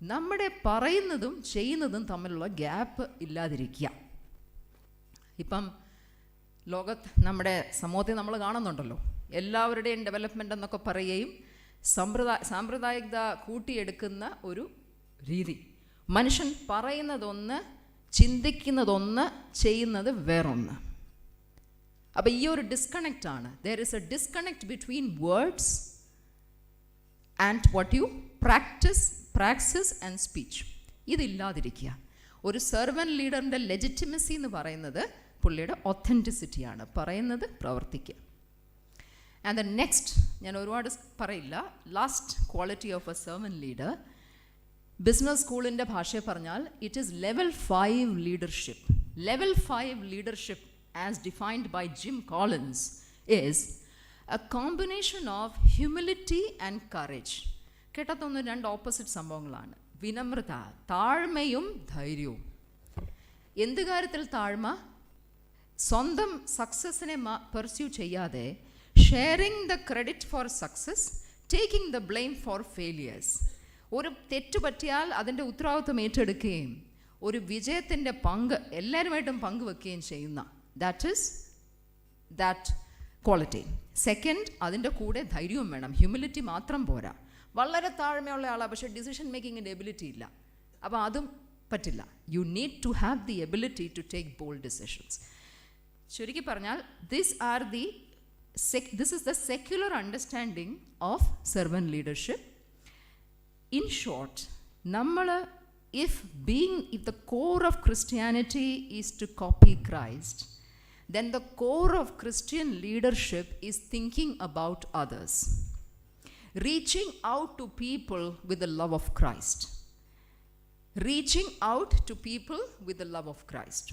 നമ്മുടെ പറയുന്നതും ചെയ്യുന്നതും തമ്മിലുള്ള ഗ്യാപ്പ് ഇല്ലാതിരിക്കുക. ഇപ്പം നമ്മുടെ സമൂഹത്തിൽ നമ്മൾ കാണുന്നുണ്ടല്ലോ, എല്ലാവരുടെയും ഡെവലപ്മെൻ്റ് എന്നൊക്കെ പറയുകയും സാമ്പ്രദായികത കൂട്ടിയെടുക്കുന്ന ഒരു രീതി. മനുഷ്യൻ പറയുന്നതൊന്ന്, ചിന്തിക്കുന്നതൊന്ന്, ചെയ്യുന്നത് വേറൊന്ന്. അപ്പോൾ ഈ ഒരു ഡിസ്കണക്റ്റാണ്. There is a disconnect between words and what you practice and speech. ഇതില്ലാതിരിക്കുക. ഒരു സെർവൻറ്റ് ലീഡറിൻ്റെ ലെജിറ്റിമസി എന്ന് പറയുന്നത് പുള്ളിയുടെ ഒത്തൻറ്റിസിറ്റിയാണ്, പറയുന്നത് പ്രവർത്തിക്കുക. ആൻഡ് ദ നെക്സ്റ്റ്, ഞാൻ ഒരുപാട് പറയില്ല, last quality of A servant leader, business സ്കൂളിൻ്റെ ഭാഷയിൽ പറഞ്ഞാൽ it is level 5 leadership. Level 5 leadership as defined by Jim Collins is a combination of humility and courage. കേട്ടതൊന്നും 2 opposite സംഭവങ്ങളാണ്. വിനമ്രത, താഴ്മയും ധൈര്യവും. എന്ത് കാര്യത്തിൽ താഴ്മ? സ്വന്തം സക്സസിനെ പെർസ്യൂ ചെയ്യാതെ sharing the credit for success, taking the blame four failures. ഒരു തെറ്റ് പറ്റിയാൽ അതിൻ്റെ ഉത്തരവാദിത്വം ഏറ്റെടുക്കുകയും ഒരു വിജയത്തിൻ്റെ പങ്ക് എല്ലാവരുമായിട്ടും പങ്കുവെക്കുകയും ചെയ്യുന്ന that quality. സെക്കൻഡ്, അതിൻ്റെ കൂടെ ധൈര്യവും വേണം. ഹ്യൂമിലിറ്റി മാത്രം പോരാ. വളരെ താഴ്മയുള്ള ആളാണ്, പക്ഷേ ഡിസിഷൻ മേക്കിങ്ങിൻ്റെ എബിലിറ്റി ഇല്ല. അപ്പോൾ അതും പറ്റില്ല. You need to have the ability to take bold decisions. ചുരുക്കി പറഞ്ഞാൽ this is the secular understanding of servant leadership. In short, if the core of Christianity is to copy Christ, then the core of Christian leadership is thinking about others, reaching out to people with the love of Christ. Reaching out to people with the love of Christ.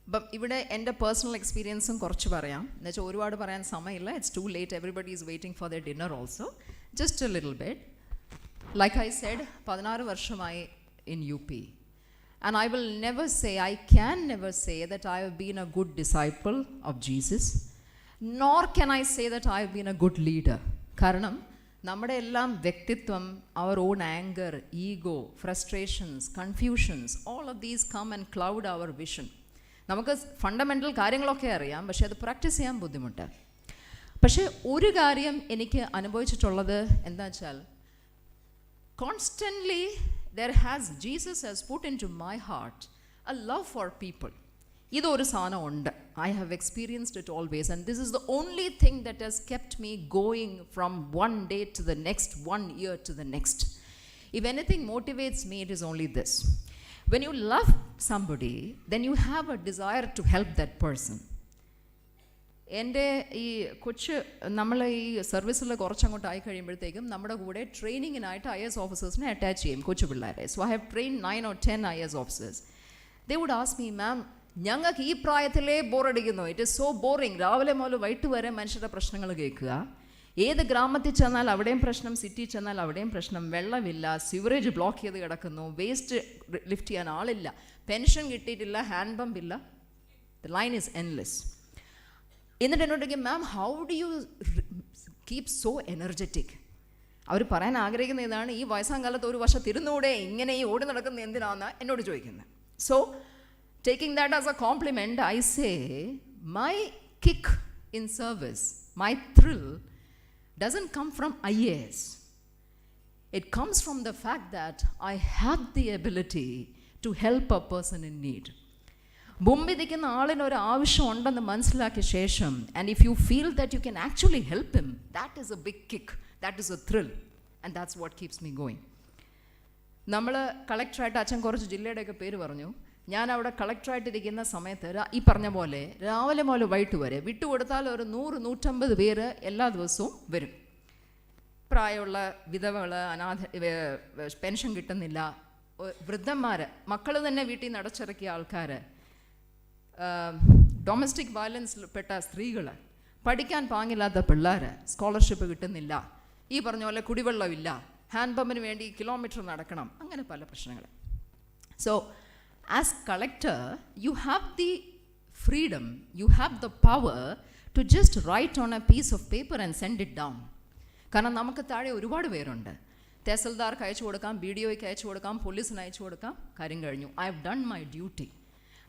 അപ്പം ഇവിടെ എൻ്റെ personal എക്സ്പീരിയൻസും കുറച്ച് പറയാം. എന്നുവെച്ചാൽ ഒരുപാട് പറയാൻ സമയമില്ല. It's to late. Everybody is waiting for the dinner also. Just A little bit. Like I said, 16 വർഷമായി in UP. And I can never say that I have been a good disciple of Jesus, nor can I say that I have been a good leader. കാരണം നമ്മുടെ എല്ലാം വ്യക്തിത്വം, our own anger, ego, frustrations, confusions, all of these come and cloud our vision. നമുക്ക് fundamental കാര്യങ്ങളൊക്കെ അറിയാം, പക്ഷേ അത് practice ചെയ്യാൻ ബുദ്ധിമുട്ട്. പക്ഷേ ഒരു കാര്യം എനിക്ക് അനുഭവിച്ചിട്ടുള്ളത് എന്താ വെച്ചാൽ, constantly Jesus has put into my heart a love for people. ഇതൊരു സാധനം ഉണ്ട്. I have experienced it always, and this is the only thing that has kept me going from one day to the next, 1 year to the next. If anything motivates me, it is only this. When you love somebody, then you have a desire to help that person. എൻ്റെ ഈ നമ്മൾ ഈ സർവീസിൽ കുറച്ചങ്ങോട്ട് ആയി കഴിയുമ്പോഴത്തേക്കും നമ്മുടെ കൂടെ ട്രെയിനിങ്ങിനായിട്ട് IAS ഓഫീസേഴ്സിനെ അറ്റാച്ച് ചെയ്യും, കൊച്ചു പിള്ളേരെ. So I have train 9 or 10 IAS officers. They would ask me, ma'am, ഞങ്ങൾക്ക് ഈ പ്രായത്തിലേ ബോറടിക്കുന്നു. It is so boring. രാവിലെ മുതൽ വൈകിട്ട് വരെ മനുഷ്യരുടെ പ്രശ്നങ്ങൾ കേൾക്കുക. ഏത് ഗ്രാമത്തിൽ ചെന്നാൽ അവിടെയും പ്രശ്നം, സിറ്റി ചെന്നാൽ അവിടെയും പ്രശ്നം. വെള്ളമില്ല, സിവറേജ് ബ്ലോക്ക് ചെയ്ത് കിടക്കുന്നു, വേസ്റ്റ് ലിഫ്റ്റ് ചെയ്യാൻ ആളില്ല, പെൻഷൻ കിട്ടിയിട്ടില്ല, ഹാൻഡ് പമ്പ് ഇല്ല. The line is endless. എന്നിട്ട് എന്നോടേക്ക്, ma'am, how do you keep so energetic? അവർ പറയാൻ ആഗ്രഹിക്കുന്ന ഇതാണ്, ഈ വയസ്സാം കാലത്ത് ഒരു വർഷം തിരുന്നൂടെ, ഇങ്ങനെ ഈ ഓടി നടക്കുന്ന എന്തിനാണെന്നാണ് എന്നോട് ചോദിക്കുന്നത്. So taking that as A compliment, I say my kick in service, my thrill doesn't come from IAS. It comes from the fact that I have the ability to help a person in need. മുമ്പിൽ നിൽക്കുന്ന ആളിനൊരു ആവശ്യം ഉണ്ടെന്ന് മനസ്സിലാക്കിയ ശേഷം, and if you feel that you can actually help him, that is a big kick, that is a thrill, and that's what keeps me going. നമ്മൾ കളക്ടറായിട്ട്, അച്ഛൻ കുറച്ച് ജില്ലയുടെയൊക്കെ പേര് പറഞ്ഞു. ഞാൻ അവിടെ കളക്ടറായിട്ടിരിക്കുന്ന സമയത്ത് ഈ പറഞ്ഞ പോലെ രാവിലെ മുതൽ വൈകിട്ട് വരെ വിട്ടുകൊടുത്താൽ ഒരു 100-150 പേര് എല്ലാ ദിവസവും വരും. പ്രായമുള്ള വിധവകൾ, പെൻഷൻ കിട്ടുന്നില്ല, വൃദ്ധന്മാർ, മക്കൾ തന്നെ വീട്ടിൽ നിന്ന് അടച്ചിറക്കിയ ആൾക്കാർ, ഡൊമസ്റ്റിക് വയലൻസിൽ പെട്ട സ്ത്രീകൾ, പഠിക്കാൻ പാങ്ങില്ലാത്ത പിള്ളേർ, സ്കോളർഷിപ്പ് കിട്ടുന്നില്ല, ഈ പറഞ്ഞ പോലെ കുടിവെള്ളമില്ല, ഹാൻഡ് പമ്പിന് വേണ്ടി കിലോമീറ്റർ നടക്കണം, അങ്ങനെ പല പ്രശ്നങ്ങൾ. So as collector, you have the freedom, you have the power to just write on a piece of paper and send it down. കാരണം നമുക്ക് താഴെ ഒരുപാട് പേരുണ്ട്. തഹസിൽദാർക്ക് അയച്ചു കൊടുക്കാം, BDOയ്ക്ക് അയച്ചു കൊടുക്കാം, പോലീസിന് അയച്ചു കൊടുക്കാം, കാര്യം കഴിഞ്ഞു. I have done my duty.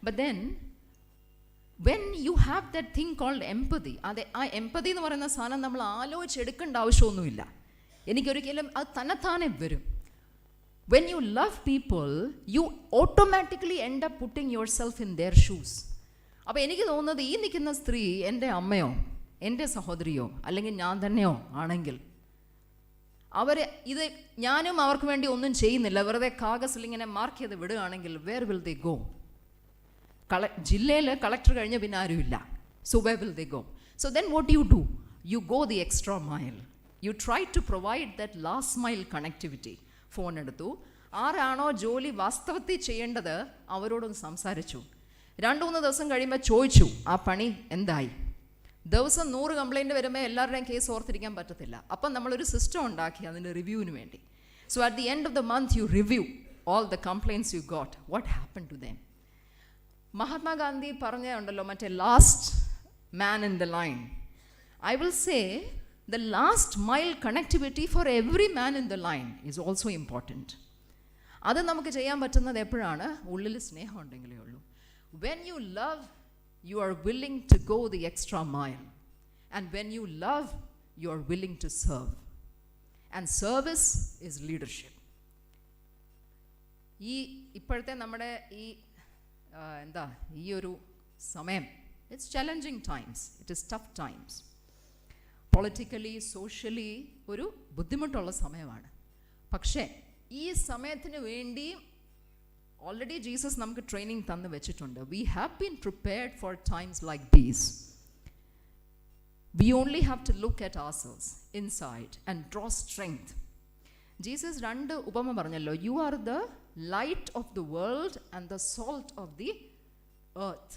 But then, when you have that thing called empathy, ആ എമ്പതി എന്ന് പറയുന്ന സാധനം നമ്മൾ ആലോചിച്ചെടുക്കേണ്ട ആവശ്യമൊന്നുമില്ല. എനിക്കൊരിക്കലും അത് തന്നെത്താനെ വരും. When you love people, you automatically end up putting yourself in their shoes. അപ്പോൾ എനിക്ക് തോന്നുന്നത് ഈ നിൽക്കുന്ന സ്ത്രീ എൻ്റെ അമ്മയോ എൻ്റെ സഹോദരിയോ അല്ലെങ്കിൽ ഞാൻ തന്നെയോ ആണെങ്കിൽ ഇത് ഞാനും അവർക്ക് വേണ്ടി ഒന്നും ചെയ്യുന്നില്ല, വെറുതെ കാഗസിൽ ഇങ്ങനെ മാർക്ക് ചെയ്ത് വിടുകയാണെങ്കിൽ where will they go? ജില്ലയിൽ കളക്ടർ കഴിഞ്ഞ പിന്നെ ആരുമില്ല. So where will they go? So then what do? You go the extra mile. You try to provide that last mile connectivity. Phone എടുത്തു, ആരാണോ ജോലി വാസ്തവത്തിൽ ചെയ്യേണ്ടത് അവരോടൊന്ന് സംസാരിച്ചു. 2-3 ദിവസം കഴിയുമ്പോൾ ചോദിച്ചു ആ പണി എന്തായി. ദിവസം 100 കംപ്ലൈൻറ്റ് വരുമ്പോൾ എല്ലാവരുടെയും കേസ് ഓർത്തിരിക്കാൻ പറ്റത്തില്ല. അപ്പം നമ്മളൊരു സിസ്റ്റം ഉണ്ടാക്കി അതിൻ്റെ റിവ്യൂവിന് വേണ്ടി. So at the end of the month U review all the complaints you got, what happen to them. Mahatma Gandhi പറഞ്ഞുണ്ടല്ലോ മറ്റേ last man in the line. I will say the last mile connectivity for every man in the line is also important. അത് നമുക്ക് ചെയ്യാൻ പറ്റുന്നത് എപ്പോഴാണ്? ഉള്ളിൽ സ്നേഹം ഉണ്ടെങ്കിലേ ഉള്ളൂ. When you love, you are willing to go the extra mile. And when you love, you are willing to serve. And service is leadership. ഇപ്പോഴത്തെ നമ്മുടെ ഈ ഒരു സമയം, it's challenging times, it is tough times. Politically socially ഒരു ബുദ്ധിമുട്ടുള്ള സമയമാണ്. പക്ഷേ ഈ സമയത്തിന് വേണ്ടി ഓൾറെഡി ജീസസ് നമുക്ക് ട്രെയിനിങ് തന്നു വെച്ചിട്ടുണ്ട്. We have been prepared for times like these. We only have to look at ourselves inside and draw strength. Jesus 2 ഉപമ പറഞ്ഞല്ലോ. You are the light of the world and the salt of the earth.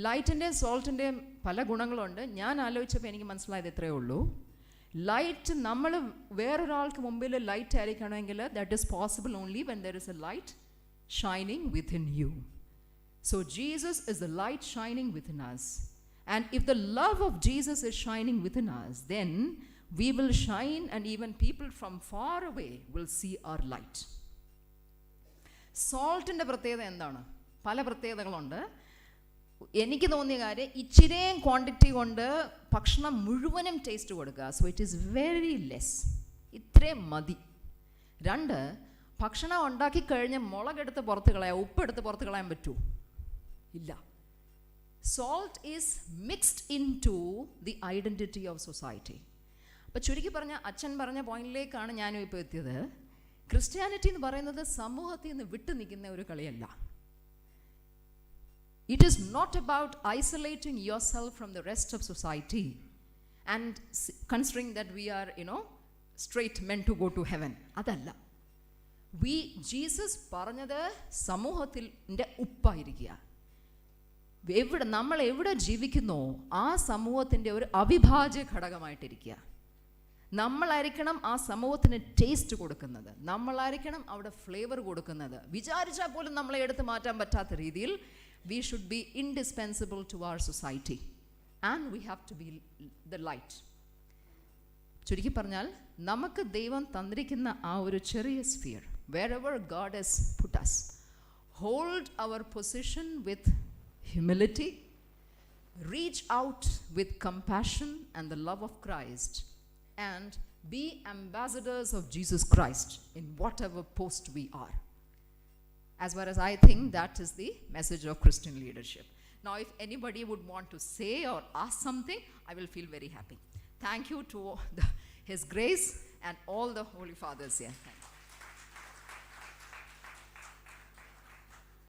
ലൈറ്റിൻ്റെയും സോൾട്ടിൻ്റെയും പല ഗുണങ്ങളുണ്ട്. ഞാൻ ആലോചിച്ചപ്പോൾ എനിക്ക് മനസ്സിലായത് ഇത്രയേ ഉള്ളൂ. ലൈറ്റ്, നമ്മൾ വേറൊരാൾക്ക് മുമ്പിൽ ലൈറ്റ് ആയിരിക്കണമെങ്കിൽ that is possible only when there is a light shining within you. So Jesus is the light shining within us. And if the love of Jesus is shining within us, then we will shine and even people from far away will see our light. സോൾട്ടിൻ്റെ പ്രത്യേകത എന്താണ്? പല പ്രത്യേകതകളുണ്ട്. എനിക്ക് തോന്നിയ കാര്യം, ഇച്ചിരിയും quantity കൊണ്ട് ഭക്ഷണം മുഴുവനും ടേസ്റ്റ് കൊടുക്കുക. So it is very less, ഇത്രയും മതി. 2, ഭക്ഷണം ഉണ്ടാക്കി കഴിഞ്ഞ് മുളകെടുത്ത് പുറത്ത് കളയാം, ഉപ്പെടുത്ത് പുറത്ത് കളയാൻ പറ്റുമോ? ഇല്ല. Salt is mixed into the identity of society. അപ്പോൾ ചുരുക്കി പറഞ്ഞ അച്ഛൻ പറഞ്ഞ പോയിന്റിലേക്കാണ് ഞാനും ഇപ്പോൾ എത്തിയത്. ക്രിസ്ത്യാനിറ്റി എന്ന് പറയുന്നത് സമൂഹത്തിൽ നിന്ന് വിട്ടു നിൽക്കുന്ന ഒരു കളിയല്ല. It is not about isolating yourself from the rest of society and considering that we are, straight meant to go to heaven. അതല്ല. ജീസസ് പറഞ്ഞത് സമൂഹത്തിൻ്റെ ഉപ്പായിരിക്കുക. നമ്മൾ എവിടെ ജീവിക്കുന്നോ ആ സമൂഹത്തിൻ്റെ ഒരു അവിഭാജ്യ ഘടകമായിട്ടിരിക്കുക. നമ്മളായിരിക്കണം ആ സമൂഹത്തിന് ടേസ്റ്റ് കൊടുക്കുന്നത്, നമ്മളായിരിക്കണം അവിടെ ഫ്ലേവർ കൊടുക്കുന്നത്. വിചാരിച്ചാൽ പോലും നമ്മളെ എടുത്ത് മാറ്റാൻ പറ്റാത്ത രീതിയിൽ we should be indispensable to our society and we have to be the light. ചുരുക്കി പറഞ്ഞാൽ നമുക്ക് ദൈവം തന്നിരിക്കുന്ന ആ ഒരു ചെറിയ sphere, wherever God has put us, hold our position with humility, reach out with compassion and the love of Christ, and be ambassadors of Jesus Christ in whatever post we are. As far as I think, that is the message of Christian leadership. Now, if anybody would want to say or ask something, I will feel very happy. Thank you to His grace and all the Holy Fathers here. Thank you.